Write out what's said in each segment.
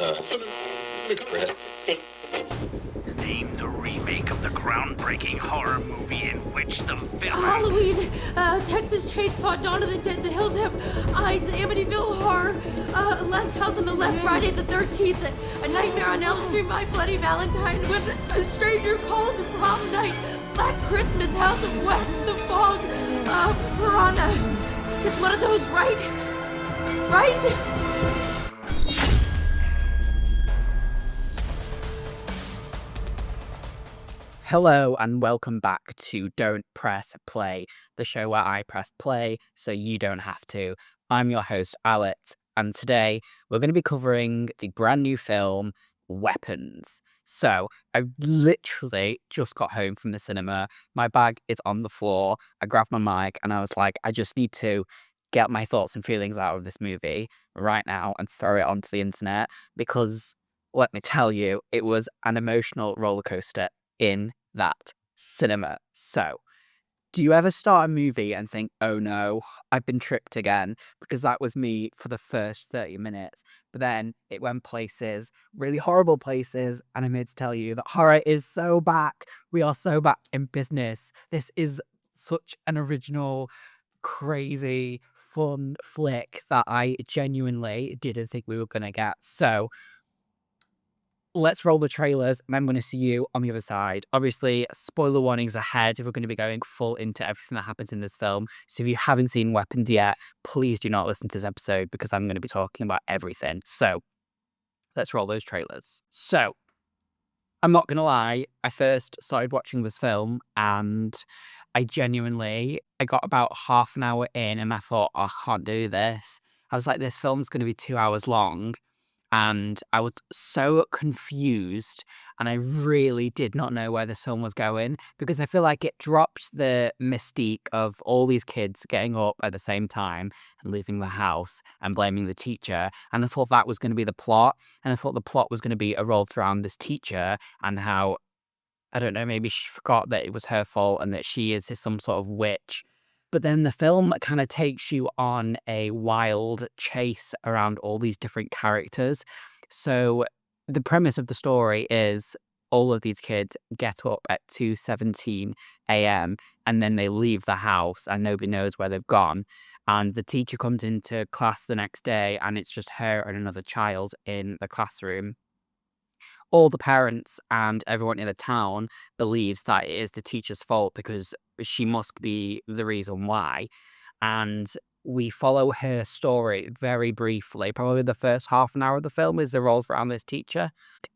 Name the remake of the groundbreaking horror movie in which the villain... Halloween, Texas Chainsaw, Dawn of the Dead, The Hills Have Eyes, Amityville Horror, Last House on the Left, Friday the 13th, A Nightmare on Elm Street, My Bloody Valentine, When a Stranger Calls, Prom Night, Black Christmas, House of Wax, The Fog, Piranha. It's one of those, right? Right? Hello and welcome back to Don't Press Play, the show where I press play so you don't have to. I'm your host, Alex, and today we're going to be covering the brand new film, Weapons. So, I literally just got home from the cinema. My bag is on the floor. I grabbed my mic and I was like, I just need to get my thoughts and feelings out of this movie right now and throw it onto the internet because, let me tell you, it was an emotional roller coaster in that cinema. So, do you ever start a movie and think, oh no, I've been tricked again? Because that was me for the first 30 minutes. But then it went places, really horrible places, and I'm here to tell you that horror is so back. We are so back in business. This is such an original, crazy, fun flick that I genuinely didn't think we were going to get. So, let's roll the trailers, and I'm going to see you on the other side. Obviously, spoiler warnings ahead if we're going to be going full into everything that happens in this film. So if you haven't seen Weapons yet, please do not listen to this episode because I'm going to be talking about everything. So let's roll those trailers. So I'm not going to lie, I first started watching this film and I got about half an hour in and I thought, oh, I can't do this. I was like, this film's going to be 2 hours long. And I was so confused and I really did not know where this film was going because I feel like it drops the mystique of all these kids getting up at the same time and leaving the house and blaming the teacher. And I thought that was going to be the plot. And I thought the plot was going to be revolved around this teacher and how, I don't know, maybe she forgot that it was her fault and that she is some sort of witch. But then the film kind of takes you on a wild chase around all these different characters. So the premise of the story is all of these kids get up at 2:17 a.m. and then they leave the house and nobody knows where they've gone. And the teacher comes into class the next day and it's just her and another child in the classroom. All the parents and everyone in the town believes that it is the teacher's fault because she must be the reason why. And we follow her story very briefly. Probably the first half an hour of the film is the roles around this teacher.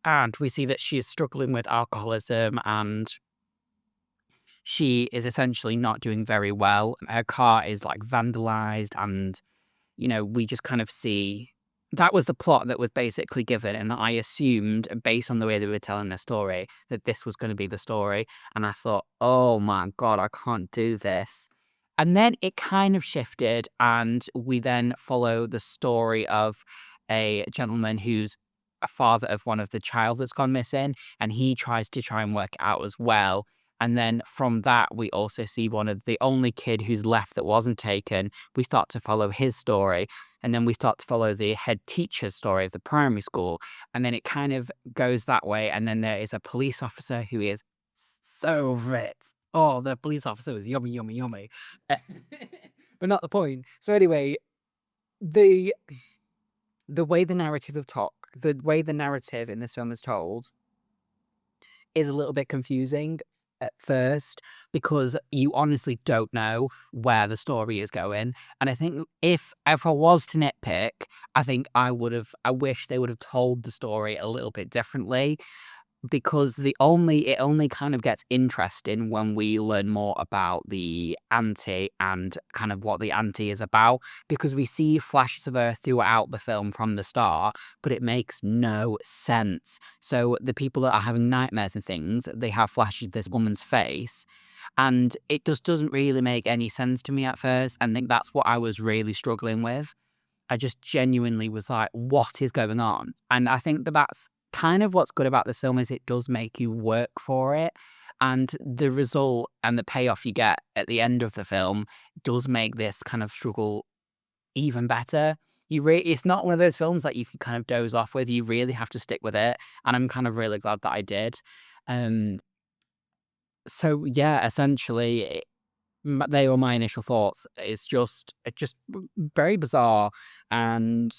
And we see that she is struggling with alcoholism and she is essentially not doing very well. Her car is like vandalized and, we just kind of see that was the plot that was basically given, and I assumed, based on the way they were telling the story, that this was going to be the story. And I thought, oh my God, I can't do this. And then it kind of shifted, and we then follow the story of a gentleman who's a father of one of the child that's gone missing, and he tries to try and work it out as well. And then from that, we also see one of the only kid who's left that wasn't taken. We start to follow his story. And then we start to follow the head teacher's story of the primary school. And then it kind of goes that way. And then there is a police officer who is so fit. Oh, the police officer was yummy, yummy, yummy. But not the point. So anyway, the way the narrative in this film is told is a little bit confusing at first because you honestly don't know where the story is going. And I think if I was to nitpick, I think I wish they would have told the story a little bit differently because it only kind of gets interesting when we learn more about the auntie and kind of what the auntie is about, because we see flashes of her throughout the film from the start, but it makes no sense. So the people that are having nightmares and things, they have flashes of this woman's face, and it just doesn't really make any sense to me at first. And I think that's what I was really struggling with. I just genuinely was like, what is going on? And I think that's kind of what's good about this film is it does make you work for it. And the result and the payoff you get at the end of the film does make this kind of struggle even better. it's not one of those films that you can kind of doze off with. You really have to stick with it, and I'm kind of really glad that I did. Um, so yeah, essentially, they were my initial thoughts. It's just very bizarre, and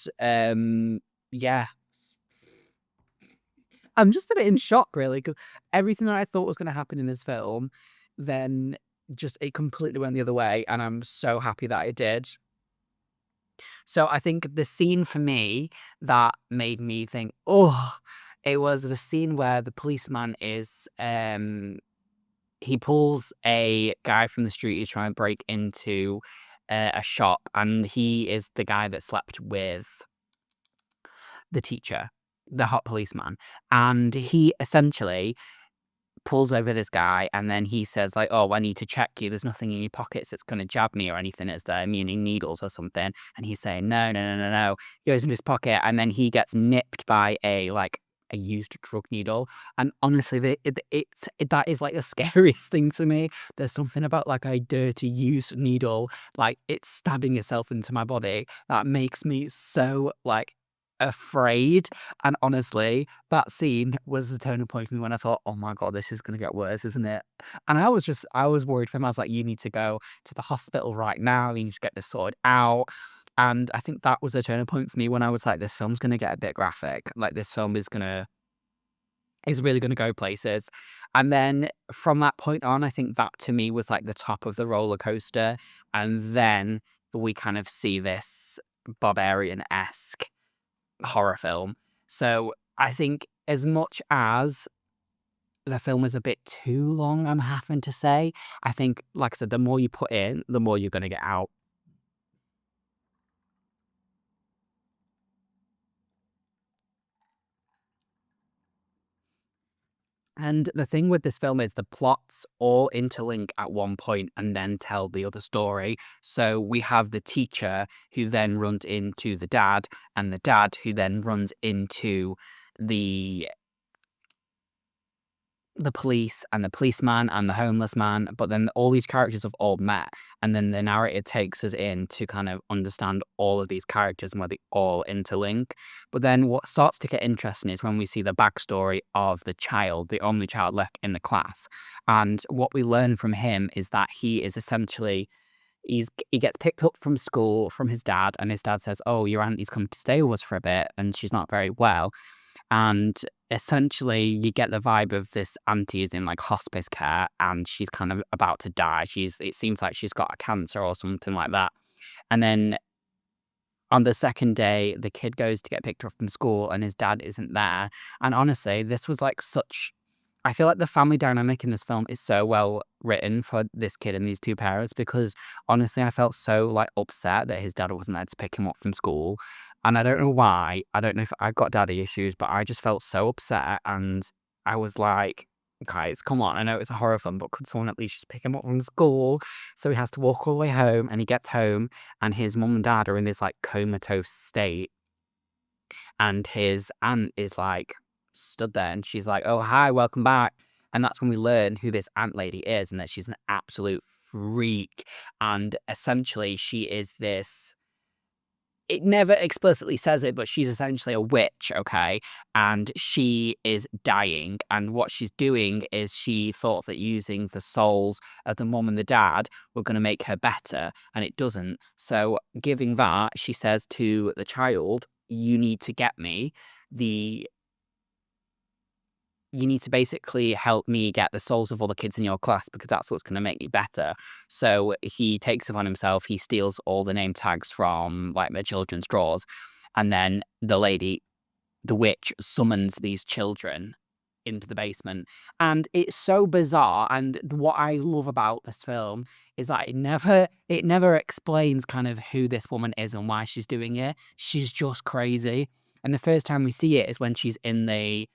yeah, I'm just a bit in shock, really, because everything that I thought was going to happen in this film, then just it completely went the other way, and I'm so happy that it did. So I think the scene for me that made me think, oh, it was the scene where the policeman is he pulls a guy from the street who's trying to break into a shop, and he is the guy that slept with the teacher, the hot policeman, and he essentially pulls over this guy, and then he says like, "Oh, I need to check you. There's nothing in your pockets that's gonna jab me or anything, is there? Meaning needles or something." And he's saying, "No, no, no, no, no." He goes in his pocket, and then he gets nipped by a used drug needle. And honestly, that is like the scariest thing to me. There's something about like a dirty used needle, like it's stabbing itself into my body, that makes me so like afraid. And honestly, that scene was the turning point for me when I thought, "Oh my god, this is gonna get worse, isn't it?" And I was worried for him. I was like, "You need to go to the hospital right now. You need to get this sorted out." And I think that was a turning point for me when I was like, "This film's gonna get a bit graphic. Like this film is really gonna go places." And then from that point on, I think that to me was like the top of the roller coaster. And then we kind of see this barbarian-esque horror film. So I think as much as the film is a bit too long, I'm having to say, I think, like I said, the more you put in, the more you're gonna get out. And the thing with this film is the plots all interlink at one point and then tell the other story. So we have the teacher who then runs into the dad, and the dad who then runs into the the police and the policeman and the homeless man, but then all these characters have all met, and then the narrator takes us in to kind of understand all of these characters and where they all interlink. But then what starts to get interesting is when we see the backstory of the child, the only child left in the class. And what we learn from him is that he is essentially he gets picked up from school from his dad, and his dad says, "Oh, your auntie's come to stay with us for a bit, and she's not very well." And essentially, you get the vibe of this auntie is in like hospice care, and she's kind of about to die. It seems like she's got a cancer or something like that. And then on the second day, the kid goes to get picked up from school, and his dad isn't there. And honestly, this was like such. I feel like the family dynamic in this film is so well written for this kid and these two parents, because honestly, I felt so like upset that his dad wasn't there to pick him up from school. And I don't know why. I don't know if I got daddy issues, but I just felt so upset. And I was like, guys, come on. I know it's a horror film, but could someone at least just pick him up from school? So he has to walk all the way home, and he gets home, and his mum and dad are in this like comatose state, and his aunt is like stood there, and she's like, "Oh, hi, welcome back." And that's when we learn who this aunt lady is, and that she's an absolute freak. And essentially, she is this. It never explicitly says it, but she's essentially a witch, okay? And she is dying. And what she's doing is she thought that using the souls of the mom and the dad were going to make her better, and it doesn't. So, giving that, she says to the child, "You need to get me the you need to basically help me get the souls of all the kids in your class, because that's what's going to make me better." So he takes it on himself. He steals all the name tags from like the children's drawers. And then the witch, summons these children into the basement. And it's so bizarre. And what I love about this film is that it never explains kind of who this woman is and why she's doing it. She's just crazy. And the first time we see it is when she's in the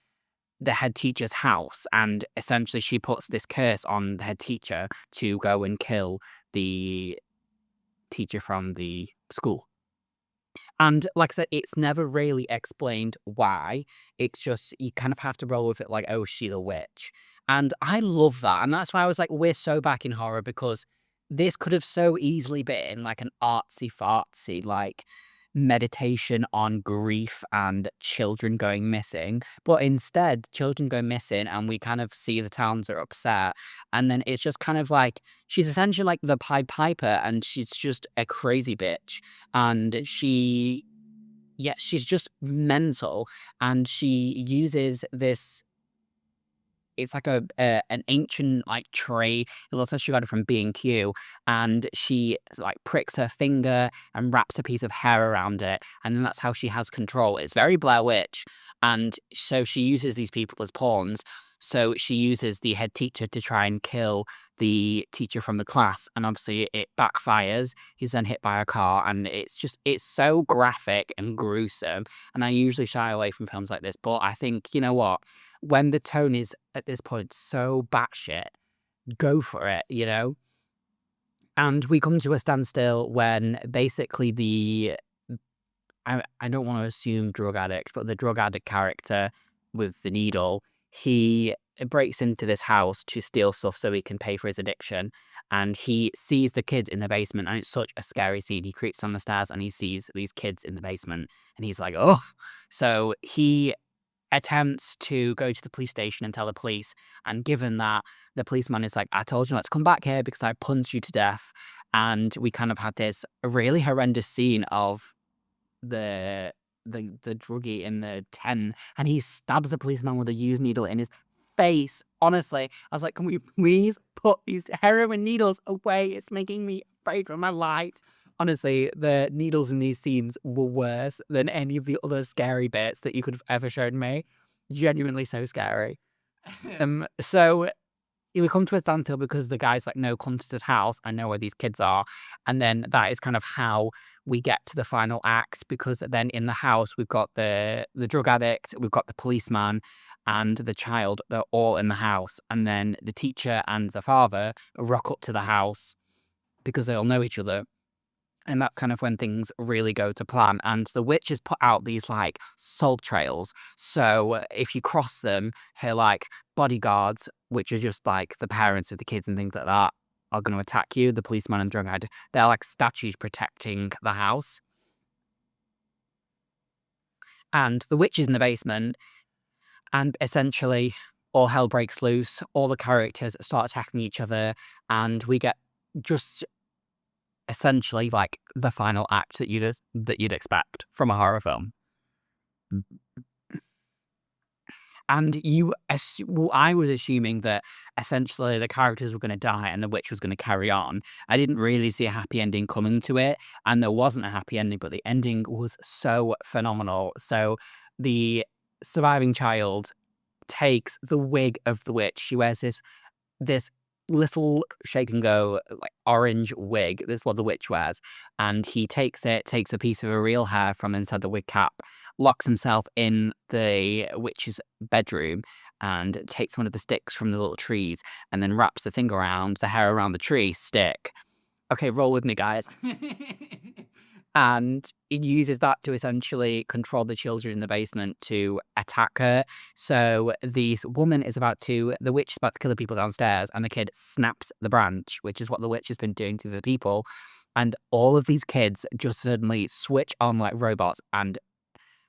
head teacher's house, and essentially she puts this curse on the head teacher to go and kill the teacher from the school. And like I said, it's never really explained why. It's just you kind of have to roll with it like, oh, she's a witch. And I love that. And that's why I was like, we're so back in horror, because this could have so easily been like an artsy fartsy, like meditation on grief and children going missing, but instead children go missing and we kind of see the towns are upset, and then it's just kind of like she's essentially like the Pied Piper, and she's just a crazy bitch, and she's just mental, and she uses this. It's like an ancient, like, tree. It looks like she got it from B&Q, and she, like, pricks her finger and wraps a piece of hair around it, and then that's how she has control. It's very Blair Witch, and so she uses these people as pawns. So she uses the head teacher to try and kill the teacher from the class, and obviously it backfires. He's then hit by a car, and it's so graphic and gruesome, and I usually shy away from films like this, but I think, you know what? When the tone is at this point so batshit, go for it, you know? And we come to a standstill when basically I don't want to assume drug addict, but the drug addict character with the needle, he breaks into this house to steal stuff so he can pay for his addiction. And he sees the kids in the basement, and it's such a scary scene. He creeps down the stairs and he sees these kids in the basement, and he's like, oh. So he attempts to go to the police station and tell the police, and given that, the policeman is like, I told you not to come back here because I punched you to death. And we kind of had this really horrendous scene of the the druggie in the tent, and he stabs the policeman with a used needle in his face. Honestly, I was like, can we please put these heroin needles away? It's making me afraid for my life. Honestly, the needles in these scenes were worse than any of the other scary bits that you could have ever shown me. Genuinely so scary. So we come to a standstill because the guy's like, no, come to this house. I know where these kids are. And then that is kind of how we get to the final act, because then in the house, we've got the drug addict, we've got the policeman, and the child. They're all in the house. And then the teacher and the father rock up to the house because they all know each other. And that's kind of when things really go to plan. And the witch has put out these like salt trails. So if you cross them, her like bodyguards, which are just like the parents of the kids and things like that, are going to attack you. The policeman and drug addict, they're like statues protecting the house. And the witch is in the basement, and essentially all hell breaks loose. All the characters start attacking each other, and we get just essentially like the final act that you'd expect from a horror film. And I was assuming that essentially the characters were going to die and the witch was going to carry on. I didn't really see a happy ending coming to it, and there wasn't a happy ending, but the ending was so phenomenal. So the surviving child takes the wig of the witch. She wears this little shake and go like orange wig. This is what the witch wears. And he takes a piece of a real hair from inside the wig cap, locks himself in the witch's bedroom, and takes one of the sticks from the little trees, and then wraps the thing around the hair around the tree stick. Okay, roll with me, guys. And it uses that to essentially control the children in the basement to attack her. So the witch is about to kill the people downstairs, and the kid snaps the branch, which is what the witch has been doing to the people. And all of these kids just suddenly switch on like robots, and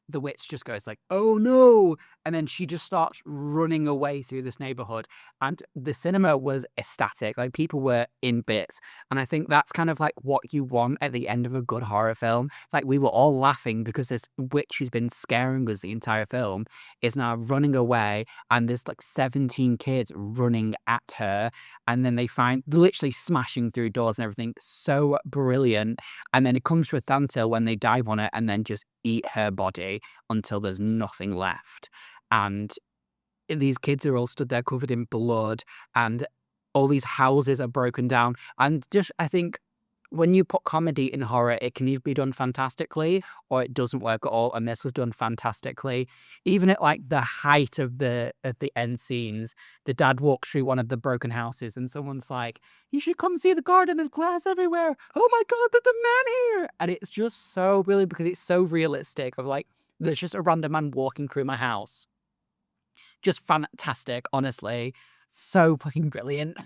the witch just goes like, oh no, and then she just starts running away through this neighborhood, and the cinema was ecstatic. Like, people were in bits, and I think that's kind of like what you want at the end of a good horror film. Like, we were all laughing because this witch who's been scaring us the entire film is now running away, and there's like 17 kids running at her, and then they find literally smashing through doors and everything. So brilliant. And then it comes to a standstill when they dive on it and then just eat her body until there's nothing left. And these kids are all stood there covered in blood, and all these houses are broken down. And just, I think, when you put comedy in horror, it can either be done fantastically or it doesn't work at all. And this was done fantastically. Even at like the height of the end scenes, the dad walks through one of the broken houses and someone's like, you should come see the garden, there's glass everywhere. Oh my God, there's a man here. And it's just so brilliant because it's so realistic of like, there's just a random man walking through my house. Just fantastic, honestly. So fucking brilliant.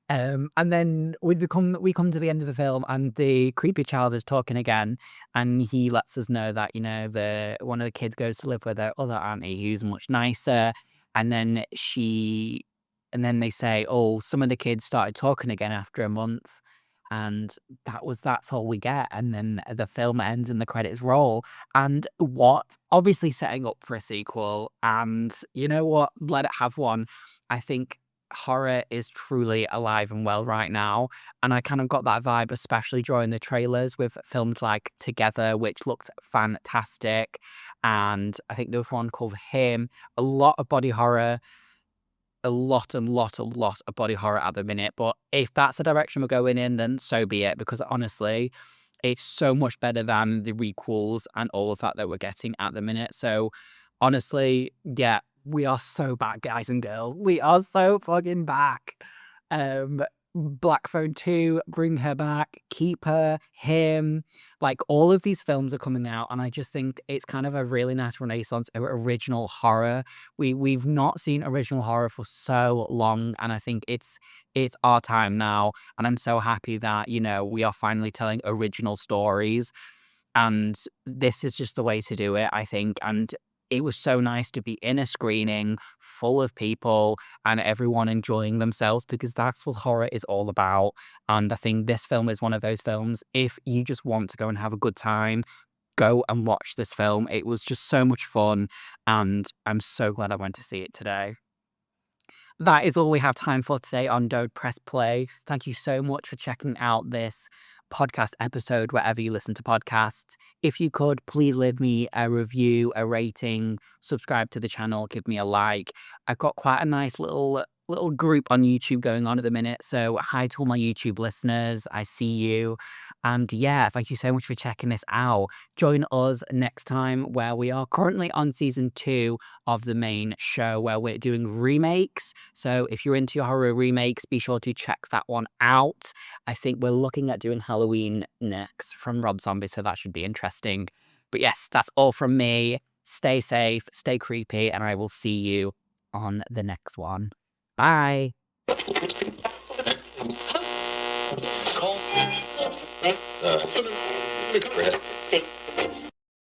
And then we come to the end of the film, and the creepy child is talking again, and he lets us know that, you know, one of the kids goes to live with their other auntie who's much nicer, and then they say, oh, some of the kids started talking again after a month, and that's all we get. And then the film ends and the credits roll. And what? Obviously setting up for a sequel, and you know what? Let it have one. I think horror is truly alive and well right now. And I kind of got that vibe, especially during the trailers with films like Together, which looked fantastic. And I think there was one called Him, a lot of body horror, a lot of body horror at the minute. But if that's the direction we're going in, then so be it. Because honestly, it's so much better than the requels and all of that we're getting at the minute. So honestly, yeah, we are so back, guys and girls. We are so fucking back. Black Phone 2, bring her back, keep her, him. Like, all of these films are coming out, and I just think it's kind of a really nice renaissance of original horror. We've not seen original horror for so long, and I think it's our time now. And I'm so happy that, you know, we are finally telling original stories, and this is just the way to do it, I think. And it was so nice to be in a screening full of people and everyone enjoying themselves, because that's what horror is all about. And I think this film is one of those films. If you just want to go and have a good time, go and watch this film. It was just so much fun, and I'm so glad I went to see it today. That is all we have time for today on Don't Press Play. Thank you so much for checking out this podcast episode wherever you listen to podcasts. If you could, please leave me a review, a rating, subscribe to the channel, give me a like. I've got quite a nice little group on YouTube going on at the minute. So hi to all my YouTube listeners. I see you. And yeah, thank you so much for checking this out. Join us next time, where we are currently on season 2 of the main show, where we're doing remakes. So if you're into your horror remakes, be sure to check that one out. I think we're looking at doing Halloween next from Rob Zombie, so that should be interesting. But yes, that's all from me. Stay safe, stay creepy, and I will see you on the next one. Bye.